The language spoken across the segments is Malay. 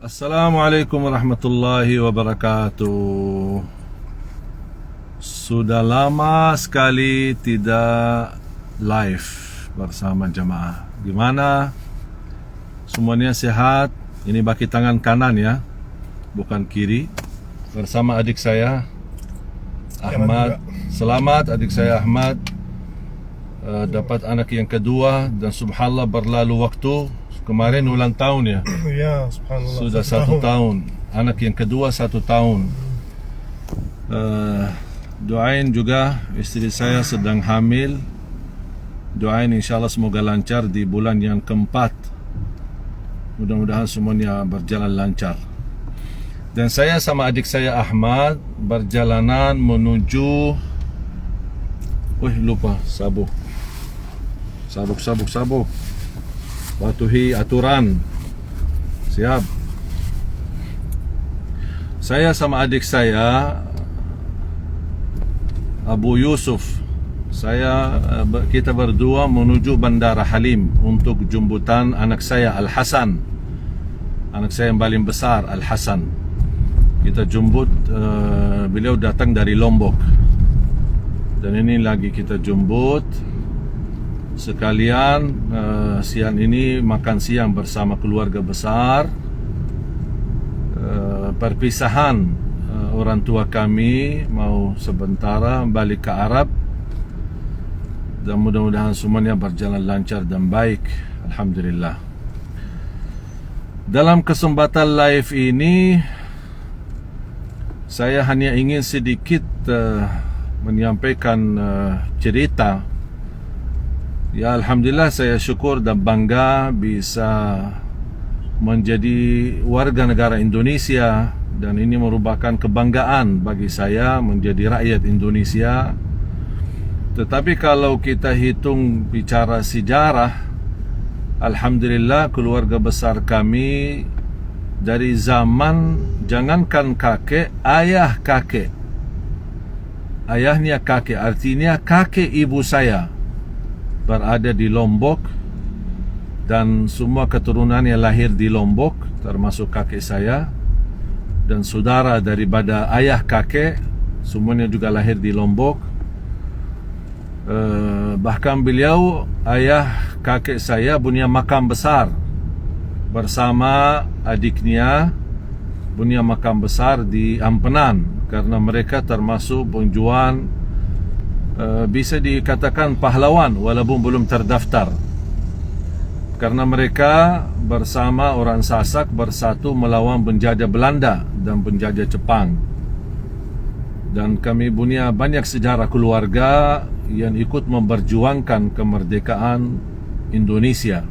Assalamualaikum warahmatullahi wabarakatuh. Sudah lama sekali tidak live bersama jamaah. Gimana? Semuanya sehat? Ini baki tangan kanan ya, bukan kiri. Bersama adik saya Ahmad. Selamat adik saya Ahmad dapat anak yang kedua, dan subhanallah berlalu waktu. Kemarin ulang tahun ya. Ya, subhanallah. Sudah 1 tahun. Anak yang kedua 1 tahun. Doain juga istri saya sedang hamil. Doain insyaAllah semoga lancar di bulan yang keempat. Mudah-mudahan semuanya berjalan lancar. Dan saya sama adik saya Ahmad berjalanan menuju lupa sabuk. Patuhi aturan. Siap. Saya sama adik saya Abu Yusuf, kita berdua menuju Bandara Halim untuk jemputan anak saya Al-Hasan. Anak saya yang paling besar, Al-Hasan. Kita jemput, beliau datang dari Lombok. Dan ini lagi kita jemput. Sekalian siang ini makan siang bersama keluarga besar. Perpisahan orang tua kami mau sebentar balik ke Arab, dan mudah-mudahan semuanya berjalan lancar dan baik, alhamdulillah. Dalam kesempatan live ini saya hanya ingin sedikit menyampaikan cerita. Ya, alhamdulillah saya syukur dan bangga bisa menjadi warga negara Indonesia, dan ini merupakan kebanggaan bagi saya menjadi rakyat Indonesia. Tetapi kalau kita hitung bicara sejarah, alhamdulillah keluarga besar kami dari zaman jangankan kakek, ayahnya kakek, artinya kakek ibu saya berada di Lombok, dan semua keturunannya lahir di Lombok, termasuk kakek saya, dan saudara daripada ayah kakek semuanya juga lahir di Lombok. Bahkan beliau, ayah kakek saya, punya makam besar bersama adiknya, punya makam besar di Ampenan, karena mereka termasuk penjual, bisa dikatakan pahlawan walaupun belum terdaftar, karena mereka bersama orang Sasak bersatu melawan penjajah Belanda dan penjajah Jepang. Dan kami punya banyak sejarah keluarga yang ikut memperjuangkan kemerdekaan Indonesia.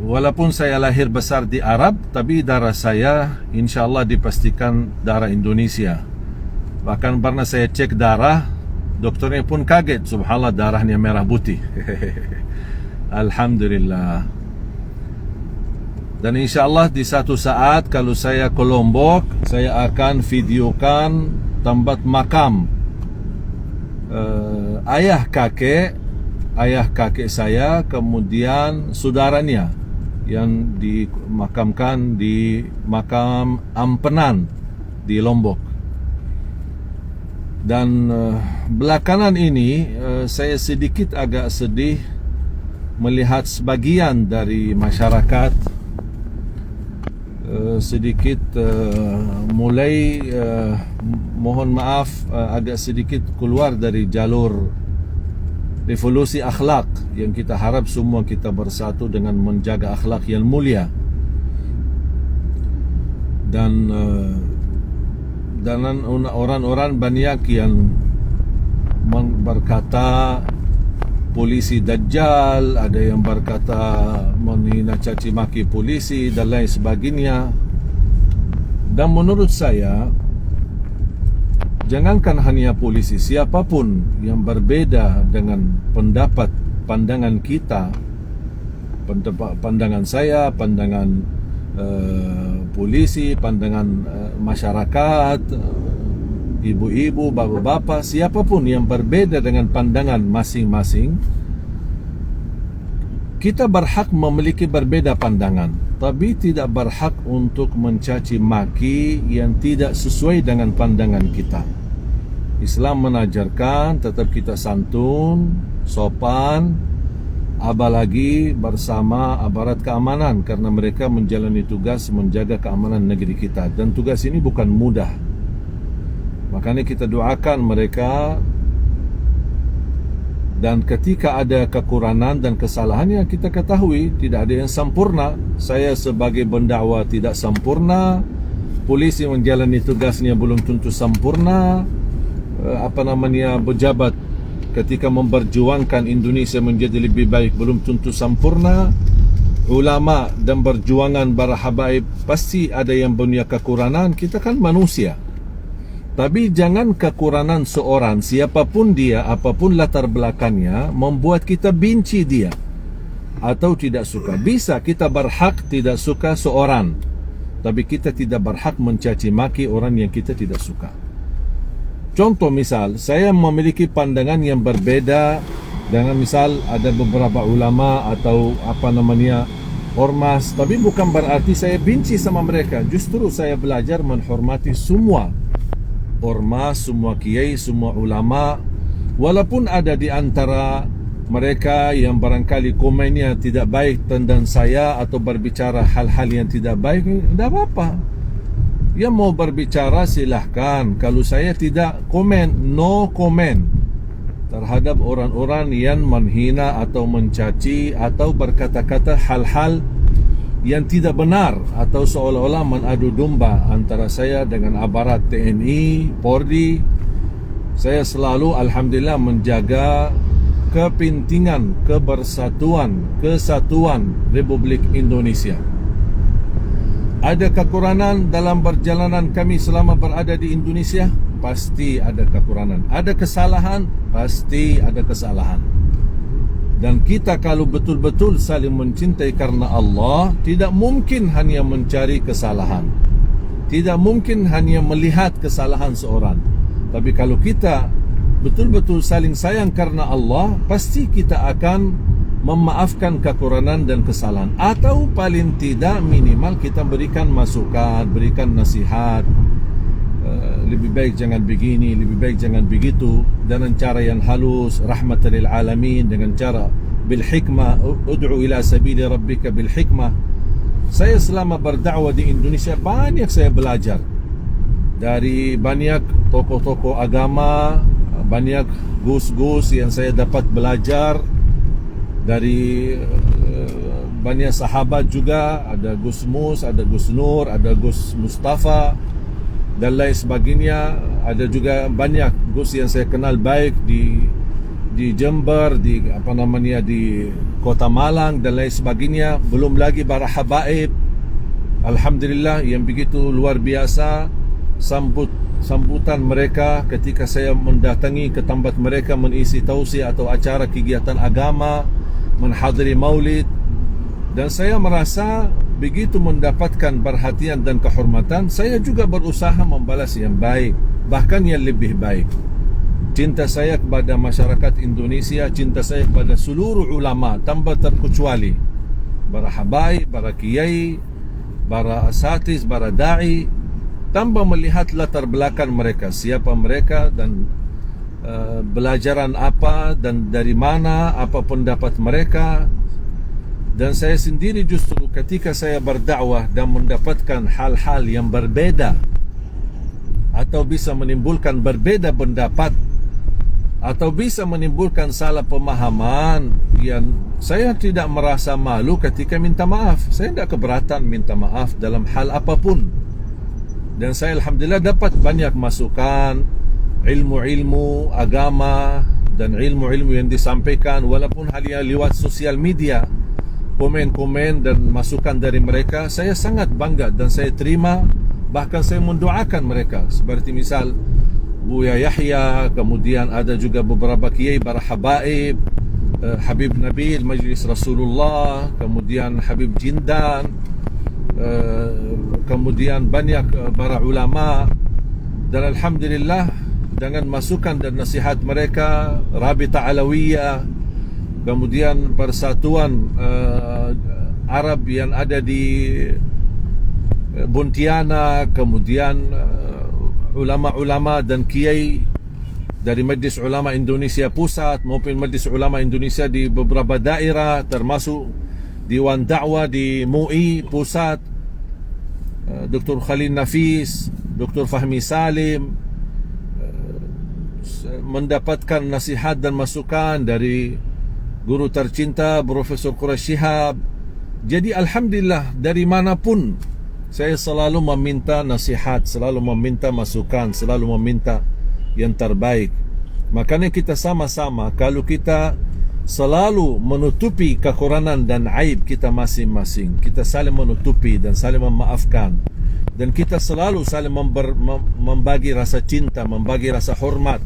Walaupun saya lahir besar di Arab, tapi darah saya insyaAllah dipastikan darah Indonesia. Bahkan pernah saya cek darah, dokternya pun kaget, subhanallah darahnya merah putih. Alhamdulillah. Dan insyaAllah di satu saat kalau saya ke Lombok, saya akan videokan tempat makam ayah kakek saya, kemudian saudaranya yang dimakamkan di makam Ampenan di Lombok. Dan belakangan ini saya sedikit agak sedih melihat sebagian dari masyarakat sedikit mulai mohon maaf agak sedikit keluar dari jalur revolusi akhlak yang kita harap semua kita bersatu dengan menjaga akhlak yang mulia. Dan orang-orang banyak yang berkata polisi dajjal, ada yang berkata menghina caci maki polisi dan lain sebagainya. Dan menurut saya, jangankan hanya polisi, siapapun yang berbeda dengan pandangan kita, pandangan saya, pandangan polisi, pandangan masyarakat, ibu-ibu, bapak-bapak, siapapun yang berbeda dengan pandangan masing-masing, kita berhak memiliki berbeda pandangan. tapi tidak berhak untuk mencaci maki yang tidak sesuai dengan pandangan kita. Islam menajarkan tetap kita santun, sopan, apalagi bersama aparat keamanan, karena mereka menjalani tugas menjaga keamanan negeri kita, dan tugas ini bukan mudah. Makanya kita doakan mereka, dan ketika ada kekurangan dan kesalahan yang kita ketahui, tidak ada yang sempurna. Saya sebagai pendakwa tidak sempurna, polisi menjalani tugasnya belum tentu sempurna, pejabat ketika memperjuangkan Indonesia menjadi lebih baik belum tentu sempurna. Ulama dan perjuangan para habaib pasti ada yang punya kekurangan. Kita kan manusia. Tapi jangan kekurangan seorang, siapapun dia, apapun latar belakangnya, membuat kita benci dia atau tidak suka. Bisa kita berhak tidak suka seorang, tapi kita tidak berhak mencaci maki orang yang kita tidak suka. Contoh misal, saya memiliki pandangan yang berbeda dengan misal ada beberapa ulama atau ormas, tapi bukan berarti saya benci sama mereka. Justru saya belajar menghormati semua ormas, semua kiai, semua ulama, walaupun ada di antara mereka yang barangkali komennya tidak baik tentang saya atau berbicara hal-hal yang tidak baik, tidak apa-apa. Yang mau berbicara silahkan. Kalau saya tidak komen, no comment terhadap orang-orang yang menghina atau mencaci atau berkata-kata hal-hal yang tidak benar atau seolah-olah mengadu domba antara saya dengan aparat TNI, Polri. Saya selalu alhamdulillah menjaga kepentingan, kebersatuan, kesatuan Republik Indonesia. Ada kekurangan dalam perjalanan kami selama berada di Indonesia? Pasti ada kekurangan. Ada kesalahan? Pasti ada kesalahan. Dan kita kalau betul-betul saling mencintai karena Allah, tidak mungkin hanya mencari kesalahan, tidak mungkin hanya melihat kesalahan seorang. Tapi kalau kita betul-betul saling sayang karena Allah, pasti kita akan memaafkan kekurangan dan kesalahan, atau paling tidak minimal kita berikan masukan, berikan nasihat. Lebih baik jangan begini, lebih baik jangan begitu, dengan cara yang halus, rahmatan lil alamin, dengan cara bil hikmah, ud'u ila sabili rabbika bil hikmah. Saya selama berdakwah di Indonesia banyak saya belajar dari banyak tokoh-tokoh agama, banyak gus-gus yang saya dapat belajar dari banyak sahabat juga. Ada Gus Mus, ada Gus Nur, ada Gus Mustafa dan lain sebagainya. Ada juga banyak Gus yang saya kenal baik di Jember, di di Kota Malang dan lain sebagainya. Belum lagi para habaib, alhamdulillah, yang begitu luar biasa sambutan mereka ketika saya mendatangi ke tempat mereka mengisi tausiah atau acara kegiatan agama, menghadiri maulid. Dan saya merasa begitu mendapatkan perhatian dan kehormatan, saya juga berusaha membalas yang baik, bahkan yang lebih baik. Cinta saya kepada masyarakat Indonesia, cinta saya kepada seluruh ulama tanpa terkecuali, para habaib, para kiai, para asatiz, para da'i, tanpa melihat latar belakang mereka, siapa mereka dan belajaran apa dan dari mana, apa pendapat mereka. Dan saya sendiri justru ketika saya berdakwah dan mendapatkan hal-hal yang berbeda atau bisa menimbulkan berbeda pendapat atau bisa menimbulkan salah pemahaman, yang saya tidak merasa malu ketika minta maaf. Saya tidak keberatan minta maaf dalam hal apapun. Dan saya alhamdulillah dapat banyak masukan, ilmu-ilmu agama dan ilmu-ilmu yang disampaikan, walaupun hanya lewat sosial media. Komen-komen dan masukan dari mereka saya sangat bangga dan saya terima, bahkan saya mendoakan mereka. Seperti misal Buya Yahya, kemudian ada juga beberapa kiai para habaib, Habib Nabil Majlis Rasulullah, kemudian Habib Jindan, kemudian banyak para ulama. Dan alhamdulillah dengan masukan dan nasihat mereka, Rabita Alawiyah, kemudian Persatuan Arab yang ada di Pontianak, kemudian ulama-ulama dan kiai dari Majlis Ulama Indonesia Pusat maupun Majlis Ulama Indonesia di beberapa daerah, termasuk Dewan Dakwah di MUI Pusat, Dr. Khalil Nafis, Dr. Fahmi Salim, mendapatkan nasihat dan masukan dari guru tercinta Profesor Quraish Shihab. Jadi alhamdulillah, dari manapun saya selalu meminta nasihat, selalu meminta masukan, selalu meminta yang terbaik. Makanya kita sama-sama, kalau kita selalu menutupi kekurangan dan aib kita masing-masing, kita saling menutupi dan saling memaafkan, dan kita selalu saling membagi rasa cinta, membagi rasa hormat,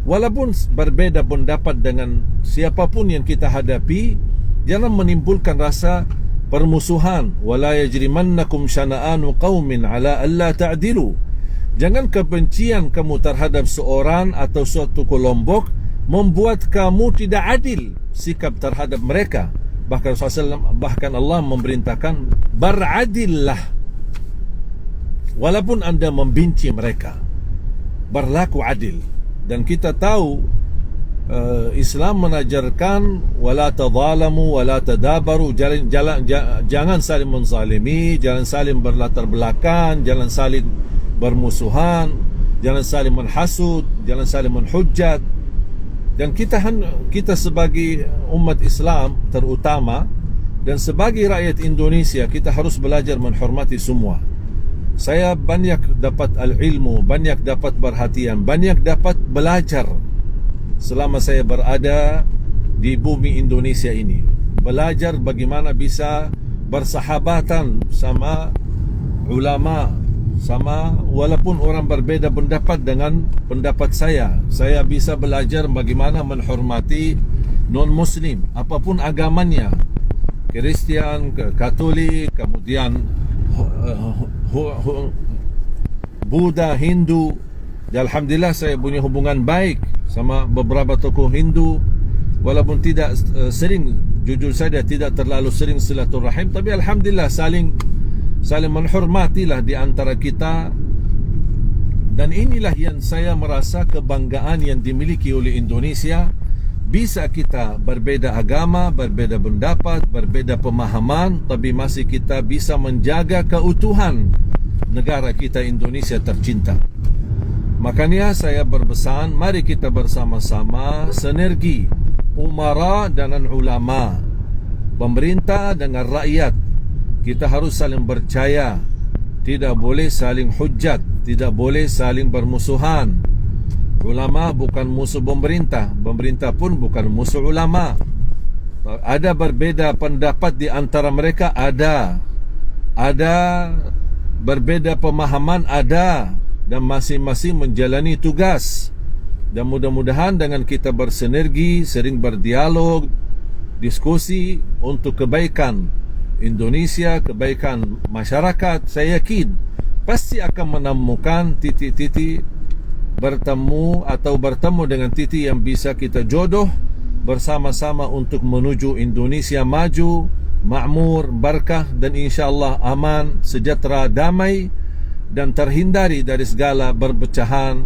walaupun berbeda pendapat dengan siapapun yang kita hadapi. Jangan menimbulkan rasa permusuhan. Wala yajrimannakum syana'anu qaumin ala alla ta'dilu. Jangan kebencian kamu terhadap seorang atau suatu kelompok membuat kamu tidak adil sikap terhadap mereka. Bahkan Allah memerintahkan, beradillah walaupun anda membenci mereka, berlaku adil. Dan kita tahu Islam menajarkan wala tadzalamu wala tadabaru, jangan saling menzalimi, jangan saling berlatar belakang, jangan saling bermusuhan, jangan saling menhasud, jangan saling menhujat. Dan kita sebagai umat Islam terutama dan sebagai rakyat Indonesia, kita harus belajar menghormati semua. Saya banyak dapat al-ilmu, banyak dapat perhatian, banyak dapat belajar selama saya berada di bumi Indonesia ini. Belajar bagaimana bisa bersahabatan sama ulama, sama walaupun orang berbeda pendapat dengan pendapat saya. Saya bisa belajar bagaimana menghormati non-muslim apapun agamanya, Kristian, Katolik, kemudian Buddha, Hindu. Dan alhamdulillah saya punya hubungan baik sama beberapa tokoh Hindu, walaupun tidak sering, jujur saja tidak terlalu sering silaturahim, tapi alhamdulillah saling menghormatilah di antara kita. Dan inilah yang saya merasa kebanggaan yang dimiliki oleh Indonesia. Bisa kita berbeda agama, berbeda pendapat, berbeda pemahaman, tapi masih kita bisa menjaga keutuhan negara kita Indonesia tercinta. Makanya saya berpesan, mari kita bersama-sama sinergi umara dengan ulama, pemerintah dengan rakyat. Kita harus saling percaya, tidak boleh saling hujat, tidak boleh saling bermusuhan. Ulama bukan musuh pemerintah, pemerintah pun bukan musuh ulama. Ada berbeda pendapat di antara mereka, ada berbeda pemahaman, ada, dan masing-masing menjalani tugas. Dan mudah-mudahan dengan kita bersinergi, sering berdialog, diskusi untuk kebaikan Indonesia, kebaikan masyarakat, saya yakin pasti akan menemukan titik-titik bertemu dengan titik yang bisa kita jodoh bersama-sama untuk menuju Indonesia maju, makmur, berkah, dan insyaAllah aman, sejahtera, damai, dan terhindari dari segala perpecahan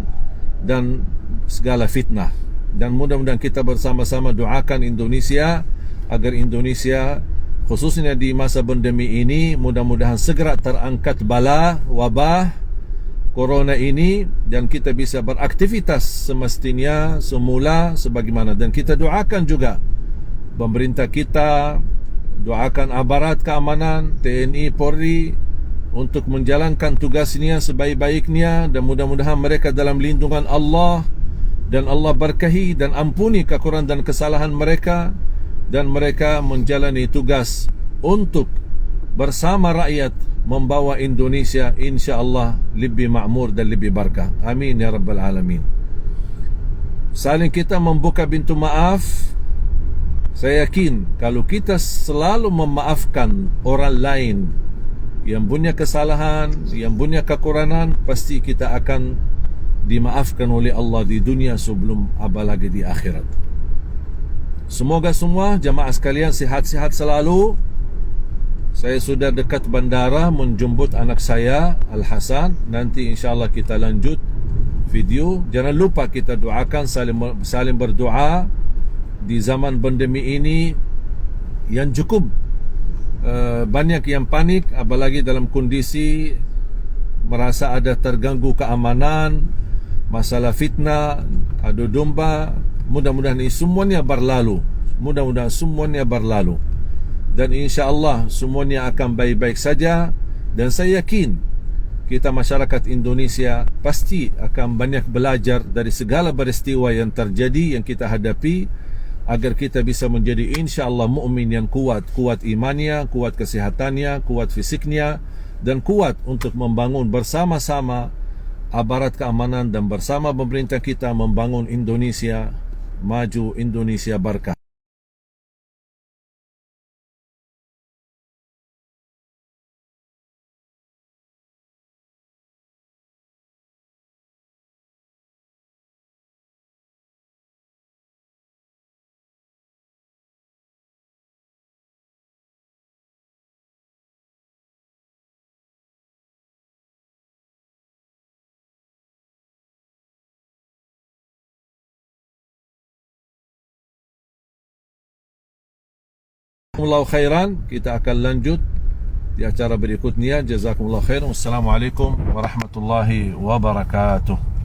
dan segala fitnah. Dan mudah-mudahan kita bersama-sama doakan Indonesia agar Indonesia khususnya di masa pandemi ini mudah-mudahan segera terangkat bala wabah corona ini dan kita bisa beraktivitas semestinya semula sebagaimana. Dan kita doakan juga pemerintah kita, doakan aparat keamanan, TNI, Polri untuk menjalankan tugasnya sebaik-baiknya, dan mudah-mudahan mereka dalam lindungan Allah dan Allah berkahi dan ampuni kekurangan dan kesalahan mereka, dan mereka menjalani tugas untuk bersama rakyat membawa Indonesia insya-Allah lebih makmur dan lebih berkah. Amin ya rabbal alamin. Saling kita membuka pintu maaf. Saya yakin kalau kita selalu memaafkan orang lain yang punya kesalahan, yang punya kekurangan, pasti kita akan dimaafkan oleh Allah di dunia sebelum apalagi di akhirat. Semoga semua jamaah sekalian sihat-sihat selalu. Saya sudah dekat bandara menjemput anak saya Al-Hasan. Nanti insyaAllah kita lanjut video. Jangan lupa kita doakan, saling berdoa di zaman pandemi ini yang cukup banyak yang panik, apalagi dalam kondisi merasa ada terganggu keamanan, masalah fitnah, adu domba. Mudah-mudahan ini semuanya berlalu. Mudah-mudahan semuanya berlalu. Dan insya-Allah semuanya akan baik-baik saja. Dan saya yakin kita masyarakat Indonesia pasti akan banyak belajar dari segala peristiwa yang terjadi, yang kita hadapi, agar kita bisa menjadi insya-Allah mukmin yang kuat, kuat imannya, kuat kesehatannya, kuat fisiknya, dan kuat untuk membangun bersama-sama aparat keamanan dan bersama pemerintah kita membangun Indonesia maju, Indonesia berkah. Jazakumullah khairan. Kita akan lanjut di acara berikutnya. Jazakumullah khairan. Wassalamualaikum warahmatullahi wabarakatuh.